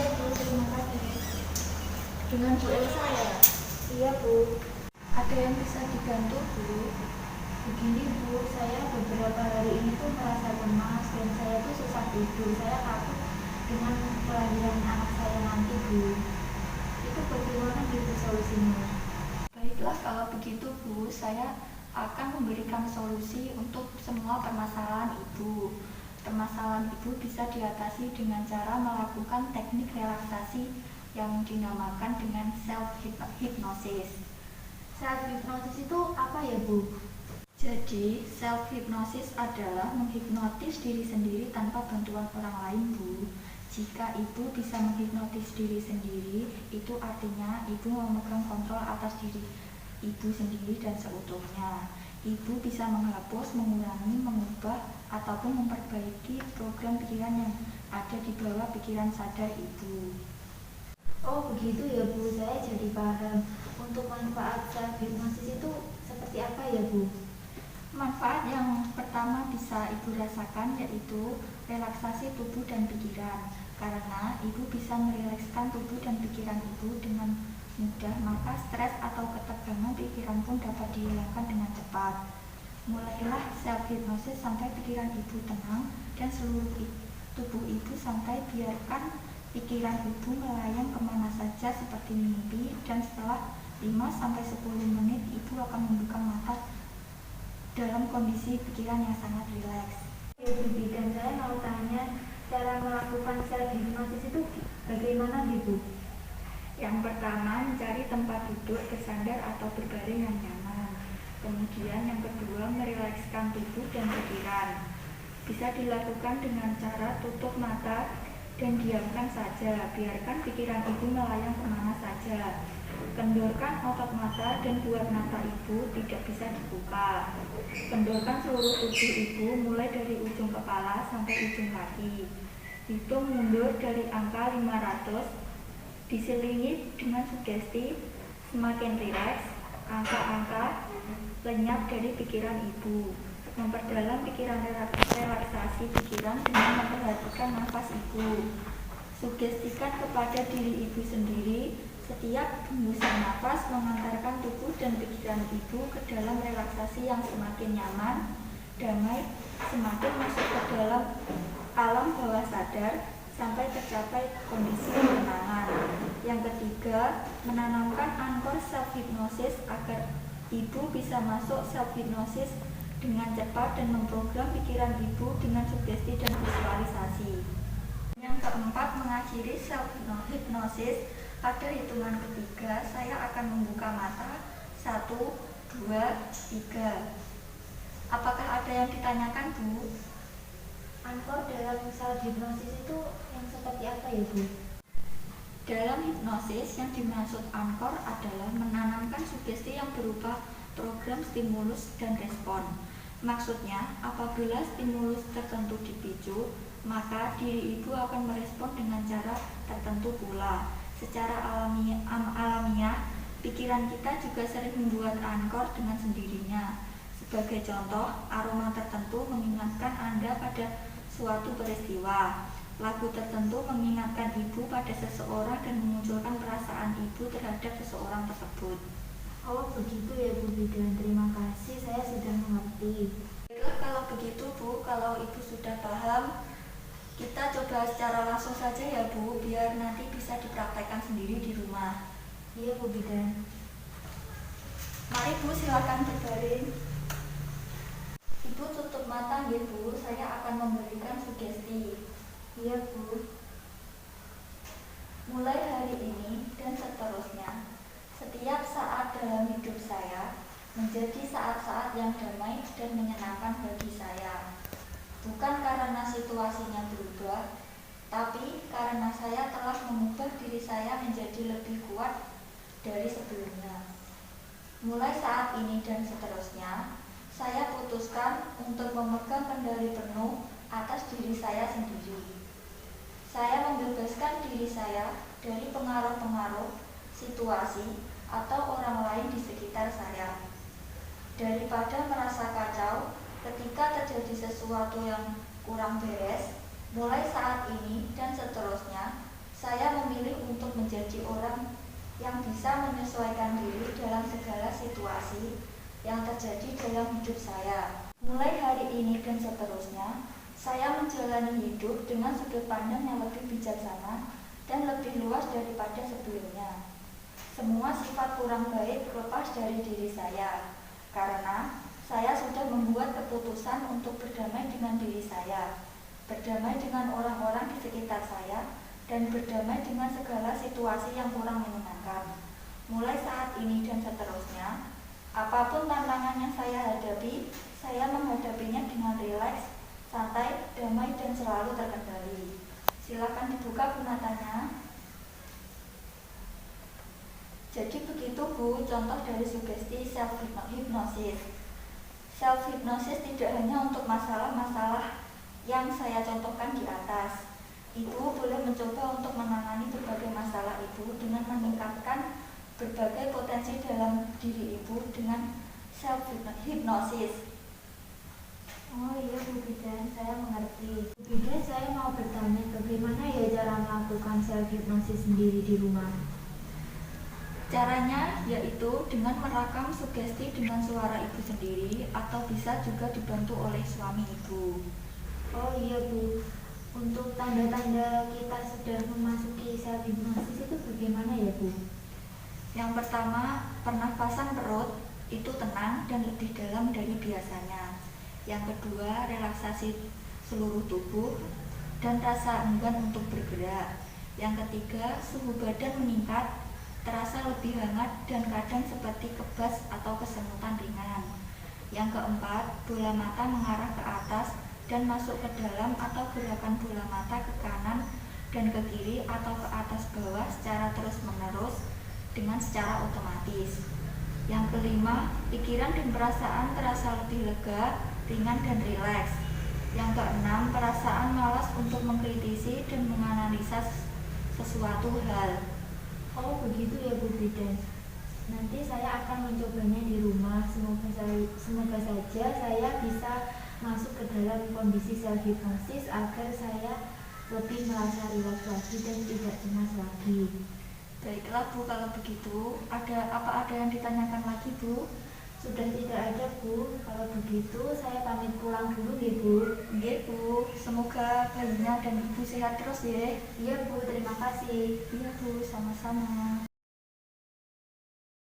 Iya Bu, terima kasih. Dengan Bu Elsa ya? Iya Bu. Ada yang bisa dibantu Bu? Begini Bu, saya beberapa hari ini tuh merasa lemas dan saya tuh susah tidur. Saya takut dengan kelahiran anak saya nanti Bu. Itu bagaimana gitu solusinya? Baiklah kalau begitu Bu, saya akan memberikan solusi untuk semua permasalahan Ibu. Permasalahan Ibu bisa diatasi dengan cara melakukan teknik relaksasi yang dinamakan dengan self-hypnosis. Self-hypnosis itu apa ya Bu? Jadi, self-hypnosis adalah menghipnotis diri sendiri tanpa bantuan orang lain, Bu. Jika Ibu bisa menghipnotis diri sendiri, itu artinya Ibu memegang kontrol atas diri Ibu sendiri dan seutuhnya. Ibu bisa menghapus, mengurangi, mengubah, ataupun memperbaiki program pikiran yang ada di bawah pikiran sadar Ibu. Oh begitu ya Bu, saya jadi paham. Untuk manfaat self-hypnosis itu seperti apa ya Bu? Manfaat yang pertama bisa Ibu rasakan yaitu relaksasi tubuh dan pikiran. Karena Ibu bisa merilekskan tubuh dan pikiran Ibu dengan mudah, maka stres atau ketegangan pikiran pun dapat dihilangkan dengan cepat. Mulailah self-hypnosis sampai pikiran Ibu tenang dan seluruh tubuh Ibu santai. Biarkan pikiran Ibu melayang kemana saja seperti mimpi, dan setelah 5-10 menit Ibu akan membuka mata dalam kondisi pikiran yang sangat rileks. Ya Bu, dan saya mau tanya cara melakukan self-hypnosis itu bagaimana gitu? Yang pertama, mencari tempat duduk bersandar atau berbaring yang nyaman. Kemudian yang kedua, merilekskan tubuh dan pikiran. Bisa dilakukan dengan cara tutup mata dan diamkan saja, biarkan pikiran Ibu melayang kemana saja. Kendorkan otot mata dan buat mata Ibu tidak bisa dibuka. Kendorkan seluruh tubuh Ibu mulai dari ujung kepala sampai ujung kaki. Hitung mundur dari angka 500, diselingi dengan sugesti semakin rileks, angka-angka lenyap dari pikiran Ibu. Memperdalam pikiran relaksasi pikiran dengan memperhatikan nafas Ibu. Sugestikan kepada diri Ibu sendiri, setiap hembusan nafas mengantarkan tubuh dan pikiran Ibu ke dalam relaksasi yang semakin nyaman, damai, semakin masuk ke dalam alam bawah sadar sampai tercapai kondisi ketenangan. Yang ketiga, menanamkan anchor self-hypnosis agar Ibu bisa masuk self-hypnosis dengan cepat dan memprogram pikiran Ibu dengan sugesti dan visualisasi. Yang keempat, mengakhiri self-hypnosis. Pada hitungan ketiga, saya akan membuka mata. 1, 2, 3. Apakah ada yang ditanyakan, Bu? Anchor dalam self-hypnosis itu yang seperti apa ya Bu? Dalam hipnosis, yang dimaksud anchor adalah menanamkan sugesti yang berupa program stimulus dan respon. Maksudnya, apabila stimulus tertentu dipicu, maka diri Ibu akan merespon dengan cara tertentu pula. Secara alamiah, pikiran kita juga sering membuat anchor dengan sendirinya. Sebagai contoh, aroma tertentu mengingatkan Anda pada suatu peristiwa. Lagu tertentu mengingatkan Ibu pada seseorang dan memunculkan perasaan Ibu terhadap seseorang tersebut. Oh begitu ya Bu Bidan, terima kasih, saya sudah mengerti. Baiklah kalau begitu Bu, kalau Ibu sudah paham, kita coba secara langsung saja ya Bu, biar nanti bisa dipraktekkan sendiri di rumah. Iya Bu Bidan. Mari Bu, silakan berbaring. Ibu tutup mata ya Bu, saya akan memberikan sugesti. Iya Bu. Mulai hari ini dan seterusnya, setiap saat dalam hidup saya menjadi saat-saat yang damai dan menyenangkan bagi saya. Bukan karena situasinya berubah, tapi karena saya telah mengubah diri saya menjadi lebih kuat dari sebelumnya. Mulai saat ini dan seterusnya, saya putuskan untuk memegang kendali penuh atas diri saya sendiri. Saya membebaskan diri saya dari pengaruh-pengaruh, situasi, atau orang lain di sekitar saya. Daripada merasa kacau ketika terjadi sesuatu yang kurang beres, mulai saat ini dan seterusnya, Saya memilih untuk menjadi orang yang bisa menyesuaikan diri dalam segala situasi yang terjadi dalam hidup saya. Mulai hari ini dan seterusnya, saya menjalani hidup dengan sudut pandang yang lebih bijaksana dan lebih luas daripada sebelumnya. Semua sifat kurang baik lepas dari diri saya, karena saya sudah membuat keputusan untuk berdamai dengan diri saya, berdamai dengan orang-orang di sekitar saya, dan berdamai dengan segala situasi yang kurang menyenangkan. Mulai saat ini dan seterusnya, apapun tantangan yang saya hadapi, saya menghadapinya dengan rileks, santai, damai, dan selalu terkendali. Silakan dibuka bunatanya. Jadi begitu Bu, contoh dari sugesti self-hypnosis. Self-hypnosis tidak hanya untuk masalah-masalah yang saya contohkan di atas. Ibu boleh mencoba untuk menangani berbagai masalah ibu dengan meningkatkan berbagai potensi dalam diri ibu dengan self-hypnosis. Oh iya Bu Bidan, saya mengerti. Bu Bidan, saya mau bertanya bagaimana ya cara melakukan self-hypnosis sendiri di rumah? Caranya yaitu dengan merekam sugesti dengan suara ibu sendiri atau bisa juga dibantu oleh suami ibu. Oh iya Bu, untuk tanda-tanda kita sudah memasuki self-hypnosis itu bagaimana ya Bu? Yang pertama, pernafasan perut itu tenang dan lebih dalam dari biasanya. Yang kedua, relaksasi seluruh tubuh dan rasa enggan untuk bergerak. Yang ketiga, suhu badan meningkat, terasa lebih hangat dan kadang seperti kebas atau kesemutan ringan. Yang keempat, bola mata mengarah ke atas dan masuk ke dalam atau gerakan bola mata ke kanan dan ke kiri atau ke atas bawah secara terus-menerus dengan secara otomatis. Yang kelima, pikiran dan perasaan terasa lebih lega, ringan dan rileks. Yang keenam, perasaan malas untuk mengkritisi dan menganalisa sesuatu hal. Oh begitu ya Bu Bidan. Nanti saya akan mencobanya di rumah. Semoga saja saya bisa masuk ke dalam kondisi self-hypnosis agar saya lebih merasa rileks lagi dan tidak cemas lagi. Baiklah Bu, kalau begitu ada yang ditanyakan lagi Bu? Sudah tidak ada Bu. Kalau begitu saya pamit pulang dulu ya Bu. Iya Bu, semoga bayinya dan ibu sehat terus ya. Iya Bu, terima kasih. Iya Bu, sama-sama.